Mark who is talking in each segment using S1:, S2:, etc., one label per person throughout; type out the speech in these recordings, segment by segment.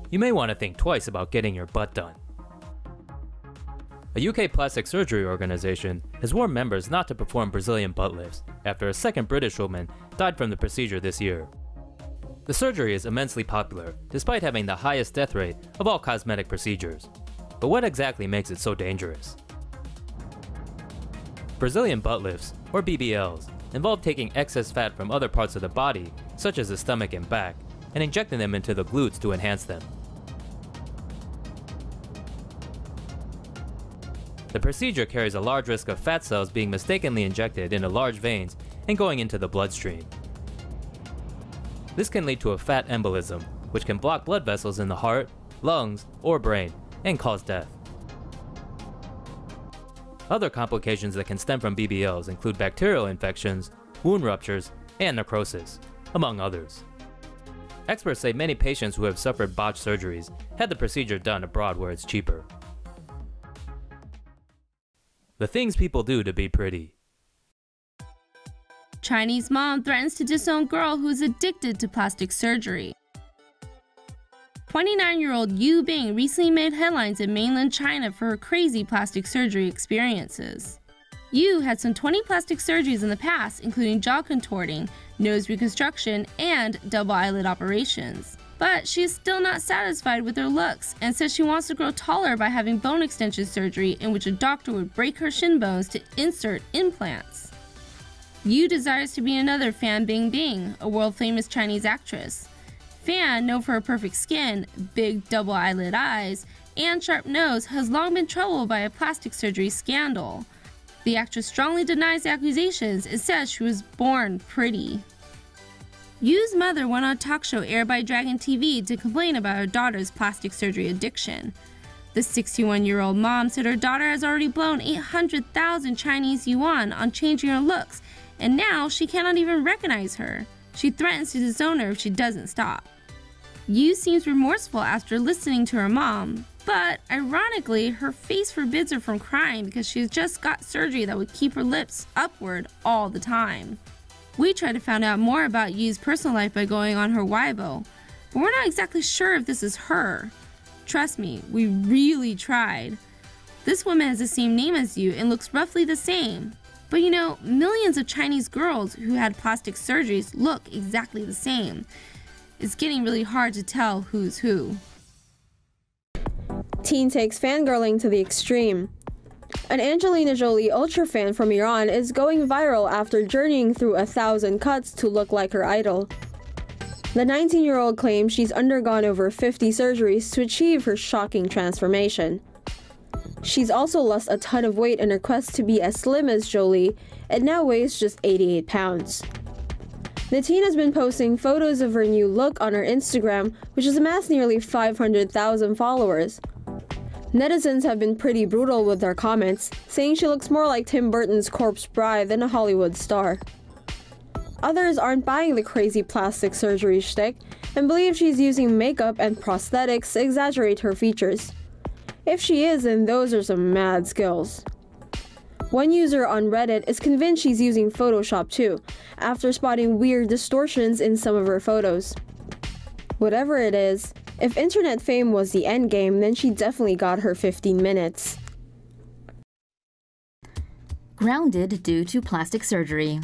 S1: you may want to think twice about getting your butt done. A UK plastic surgery organization has warned members not to perform Brazilian butt lifts after a second British woman died from the procedure this year. The surgery is immensely popular, despite having the highest death rate of all cosmetic procedures. But what exactly makes it so dangerous? Brazilian butt lifts, or BBLs, involve taking excess fat from other parts of the body, such as the stomach and back, and injecting them into the glutes to enhance them. The procedure carries a large risk of fat cells being mistakenly injected into large veins and going into the bloodstream. This can lead to a fat embolism, which can block blood vessels in the heart, lungs, or brain, and cause death. Other complications that can stem from BBLs include bacterial infections, wound ruptures, and necrosis, among others. Experts say many patients who have suffered botched surgeries had the procedure done abroad where it's cheaper. The things people do to be pretty.
S2: Chinese mom threatens to disown girl who's addicted to plastic surgery. 29-year-old Yu Bing recently made headlines in mainland China for her crazy plastic surgery experiences. Yu had some 20 plastic surgeries in the past, including jaw contorting, nose reconstruction, and double eyelid operations. But she is still not satisfied with her looks and says she wants to grow taller by having bone extension surgery in which a doctor would break her shin bones to insert implants. Yu desires to be another Fan Bingbing, a world-famous Chinese actress. Fan, known for her perfect skin, big double eyelid eyes, and sharp nose, has long been troubled by a plastic surgery scandal. The actress strongly denies the accusations and says she was born pretty. Yu's mother went on a talk show aired by Dragon TV to complain about her daughter's plastic surgery addiction. The 61-year-old mom said her daughter has already blown 800,000 Chinese yuan on changing her looks, and now she cannot even recognize her. She threatens to disown her if she doesn't stop. Yu seems remorseful after listening to her mom, but ironically, her face forbids her from crying because she's just got surgery that would keep her lips upward all the time. We tried to find out more about Yu's personal life by going on her Weibo, but we're not exactly sure if this is her. Trust me, we really tried. This woman has the same name as Yu and looks roughly the same. But you know, millions of Chinese girls who had plastic surgeries look exactly the same. It's getting really hard to tell who's who.
S3: Teen takes fangirling to the extreme. An Angelina Jolie ultra fan from Iran is going viral after journeying through 1,000 cuts to look like her idol. The 19-year-old claims she's undergone over 50 surgeries to achieve her shocking transformation. She's also lost a ton of weight in her quest to be as slim as Jolie and now weighs just 88 pounds. The teen has been posting photos of her new look on her Instagram, which has amassed nearly 500,000 followers. Netizens have been pretty brutal with their comments, saying she looks more like Tim Burton's corpse bride than a Hollywood star. Others aren't buying the crazy plastic surgery shtick and believe she's using makeup and prosthetics to exaggerate her features. If she is, then those are some mad skills. One user on Reddit is convinced she's using Photoshop too, after spotting weird distortions in some of her photos. Whatever it is, if internet fame was the endgame, then she definitely got her 15 minutes.
S4: Grounded due to plastic surgery.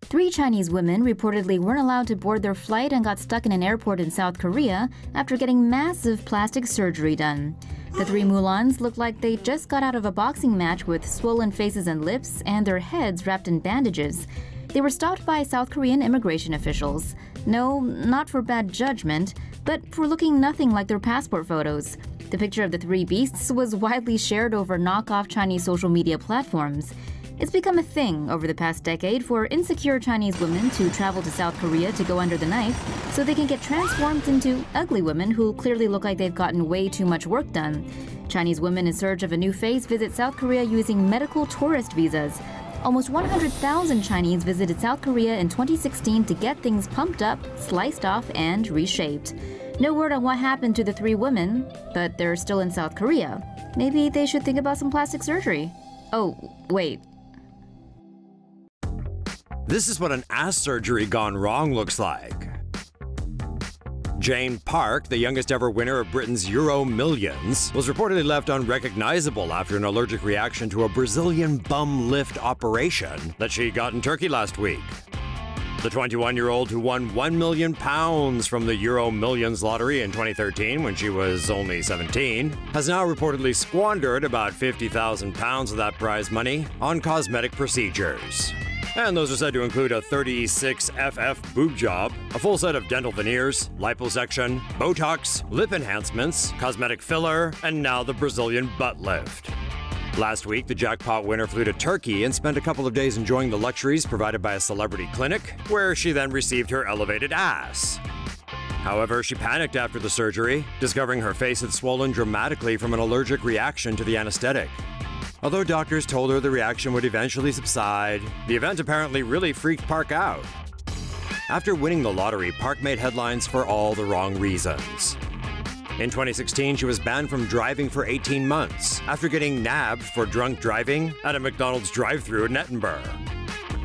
S4: 3 Chinese women reportedly weren't allowed to board their flight and got stuck in an airport in South Korea after getting massive plastic surgery done. The 3 Mulans looked like they just got out of a boxing match with swollen faces and lips and their heads wrapped in bandages. They were stopped by South Korean immigration officials. No, not for bad judgment, but for looking nothing like their passport photos. The picture of the 3 beasts was widely shared over knockoff Chinese social media platforms. It's become a thing over the past decade for insecure Chinese women to travel to South Korea to go under the knife so they can get transformed into ugly women who clearly look like they've gotten way too much work done. Chinese women in search of a new face visit South Korea using medical tourist visas. Almost 100,000 Chinese visited South Korea in 2016 to get things pumped up, sliced off, and reshaped. No word on what happened to the 3 women, but they're still in South Korea. Maybe they should think about some plastic surgery. Oh, wait.
S5: This is what an ass surgery gone wrong looks like. Jane Park, the youngest ever winner of Britain's Euro Millions, was reportedly left unrecognizable after an allergic reaction to a Brazilian bum lift operation that she got in Turkey last week. The 21-year-old who won £1 million from the Euro Millions lottery in 2013 when she was only 17 has now reportedly squandered about £50,000 of that prize money on cosmetic procedures. And those are said to include a 36FF boob job, a full set of dental veneers, liposuction, Botox, lip enhancements, cosmetic filler, and now the Brazilian butt lift. Last week, the jackpot winner flew to Turkey and spent a couple of days enjoying the luxuries provided by a celebrity clinic, where she then received her elevated ass. However, she panicked after the surgery, discovering her face had swollen dramatically from an allergic reaction to the anesthetic. Although doctors told her the reaction would eventually subside, the event apparently really freaked Park out. After winning the lottery, Park made headlines for all the wrong reasons. In 2016, she was banned from driving for 18 months after getting nabbed for drunk driving at a McDonald's drive-thru in Edinburgh.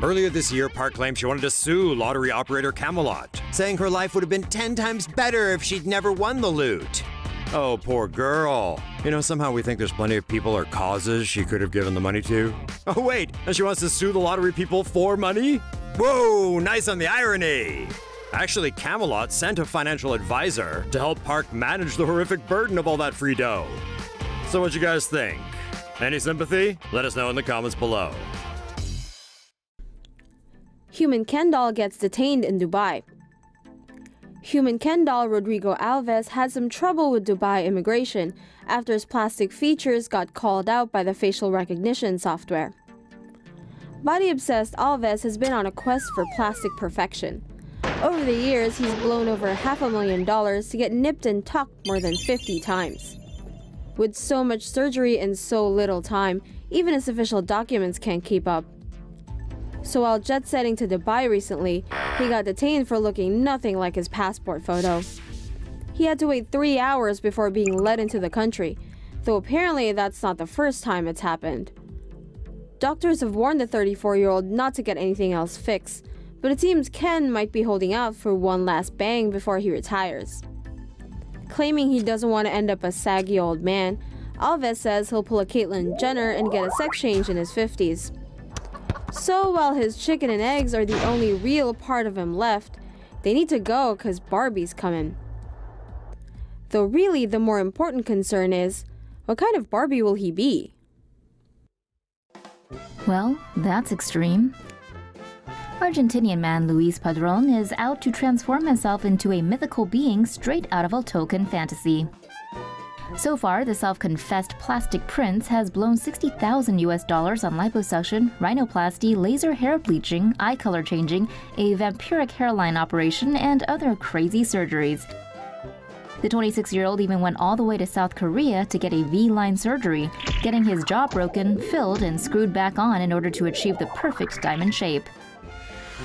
S5: Earlier this year, Park claimed she wanted to sue lottery operator Camelot, saying her life would have been 10 times better if she'd never won the loot. Oh, poor girl. You know, somehow we think there's plenty of people or causes she could have given the money to. Oh, wait, and she wants to sue the lottery people for money? Whoa, nice on the irony. Actually, Camelot sent a financial advisor to help Park manage the horrific burden of all that free dough. So what you guys think? Any sympathy? Let us know in the comments below.
S3: Human Ken doll gets detained in Dubai. Human Ken doll Rodrigo Alves had some trouble with Dubai immigration after his plastic features got called out by the facial recognition software. Body-obsessed Alves has been on a quest for plastic perfection. Over the years, he's blown over $500,000 to get nipped and tucked more than 50 times. With so much surgery in so little time, even his official documents can't keep up. So while jet-setting to Dubai recently, he got detained for looking nothing like his passport photo. He had to wait 3 hours before being let into the country, though apparently that's not the first time it's happened. Doctors have warned the 34-year-old not to get anything else fixed, but it seems Ken might be holding out for one last bang before he retires. Claiming he doesn't want to end up a saggy old man, Alves says he'll pull a Caitlyn Jenner and get a sex change in his 50s. So while his chicken and eggs are the only real part of him left, they need to go because Barbie's coming. Though really the more important concern is, what kind of Barbie will he be?
S4: Well, that's extreme. Argentinian man Luis Padron is out to transform himself into a mythical being straight out of a Tolkien fantasy. So far, the self-confessed plastic prince has blown $60,000 on liposuction, rhinoplasty, laser hair bleaching, eye color changing, a vampiric hairline operation, and other crazy surgeries. The 26-year-old even went all the way to South Korea to get a V-line surgery, getting his jaw broken, filled, and screwed back on in order to achieve the perfect diamond shape.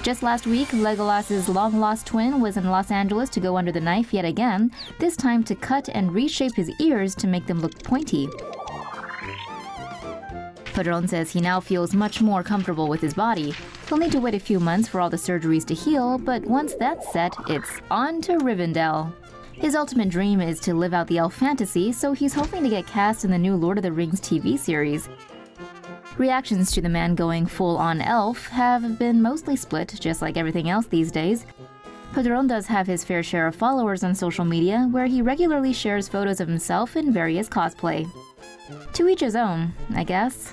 S4: Just last week, Legolas's long-lost twin was in Los Angeles to go under the knife yet again, this time to cut and reshape his ears to make them look pointy. Padron says he now feels much more comfortable with his body. He'll need to wait a few months for all the surgeries to heal, but once that's set, it's on to Rivendell. His ultimate dream is to live out the elf fantasy, so he's hoping to get cast in the new Lord of the Rings TV series. Reactions to the man going full-on elf have been mostly split, just like everything else these days. Padron does have his fair share of followers on social media, where he regularly shares photos of himself in various cosplay. To each his own, I guess.